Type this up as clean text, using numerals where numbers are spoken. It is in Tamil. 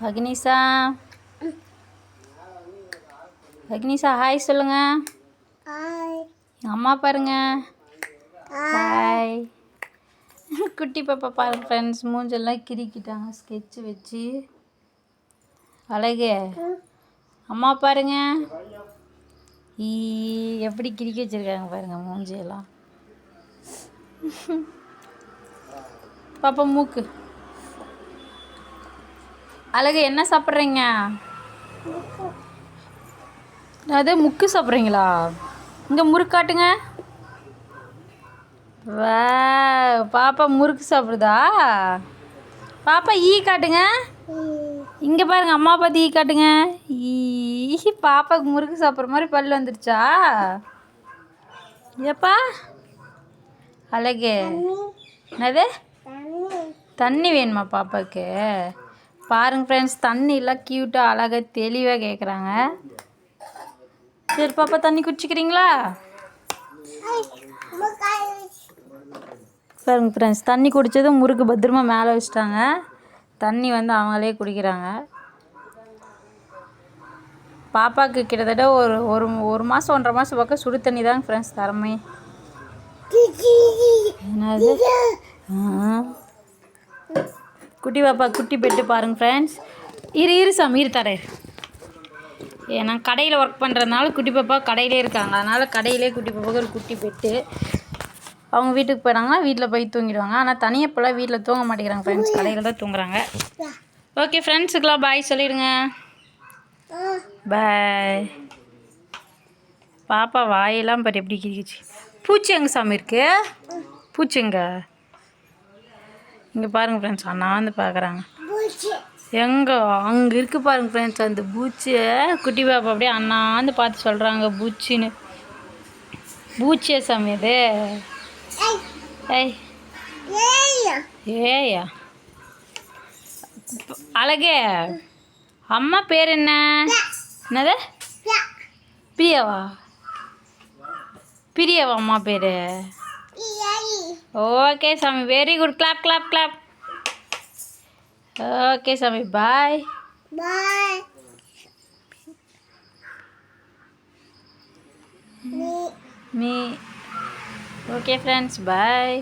அக்னிஷா அக்னிஷா ஹாய் சொல்லுங்க. அம்மா பாருங்க. ஹாய். குட்டி பாப்பா பாருங்க ஃப்ரெண்ட்ஸ், மூஞ்செல்லாம் கிரிக்கிட்டாங்க ஸ்கெட்சு வச்சு. அழகு அம்மா பாருங்க. எப்படி கிரிக்கி வச்சுருக்காங்க பாருங்க மூஞ்சியெல்லாம். பாப்பா மூக்கு. அழகு என்ன சாப்பிட்றீங்க? அது முக்கு சாப்பிட்றீங்களா? இங்கே முறுக்காட்டுங்க. வா, பாப்பா முறுக்கு சாப்பிடுதா? பாப்பா ஈ காட்டுங்க. இங்கே பாருங்க, அம்மா பார்த்து ஈ காட்டுங்க. பாப்பாவுக்கு முறுக்கு சாப்பிட்ற மாதிரி பல் வந்துடுச்சா? ஏப்பா அழகு, என்னது தண்ணி வேணுமா பாப்பாவுக்கு? பாருங்க ஃப்ரெண்ட்ஸ், தண்ணிலாம் க்யூட்டாக அழகாக தெளிவாக கேட்குறாங்க. சரி பாப்பா, தண்ணி குடிச்சிக்கிறீங்களா? பாருங்க ஃப்ரெண்ட்ஸ், தண்ணி குடித்ததும் முறுக்கு பத்திரமா மேலே வச்சுட்டாங்க. தண்ணி வந்து அவங்களே குடிக்கிறாங்க. பாப்பாவுக்கு கிட்டத்தட்ட ஒரு மாதம் 1.5 மாதம் பக்கம் சுடு தண்ணி தாங்க ஃப்ரெண்ட்ஸ் தரமே. என்னது? குட்டி பாப்பா குட்டி பெட்டு பாருங்க ஃப்ரெண்ட்ஸ். இரு சாமி தரேன். ஏன்னா கடையில் ஒர்க் பண்ணுறதுனால குட்டி பாப்பா கடையிலே இருக்காங்க. அதனால் கடையிலே குட்டி பாப்பாவுக்கு ஒரு குட்டி பெட்டு. அவங்க வீட்டுக்கு போயிட்டாங்கன்னா வீட்டில் போய் தூங்கிடுவாங்க. ஆனால் தனியாக இப்போலாம் வீட்டில் தூங்க மாட்டேங்கிறாங்க ஃப்ரெண்ட்ஸ், கடையில் தான் தூங்குறாங்க. ஓகே ஃப்ரெண்ட்ஸுக்கெலாம் பாய் சொல்லிடுங்க. பாய். பாப்பா வாயெல்லாம் பாரு எப்படி கிரிக்கிச்சு. பூச்சி எங்கே சாமி இருக்கு? பூச்சி இங்கே பாருங்கள் ஃப்ரெண்ட்ஸ், அண்ணா வந்து பார்க்குறாங்க. எங்கே அங்கே இருக்குது பாருங்கள் ஃப்ரெண்ட்ஸ் அந்த பூச்சியை. குட்டி பாப்பா அப்படியே அண்ணாந்து பார்த்து சொல்கிறாங்க பூச்சின்னு. பூச்சியா சாமி அது? ஏய் ஏயா அழகே, அம்மா பேர் என்ன? என்னது? பிரியாவா? பிரியாவா அம்மா பேர்? ஓகே சாமி, very good. Clap clap clap. Okay சாமி, bye bye. Me okay friends, பாய்.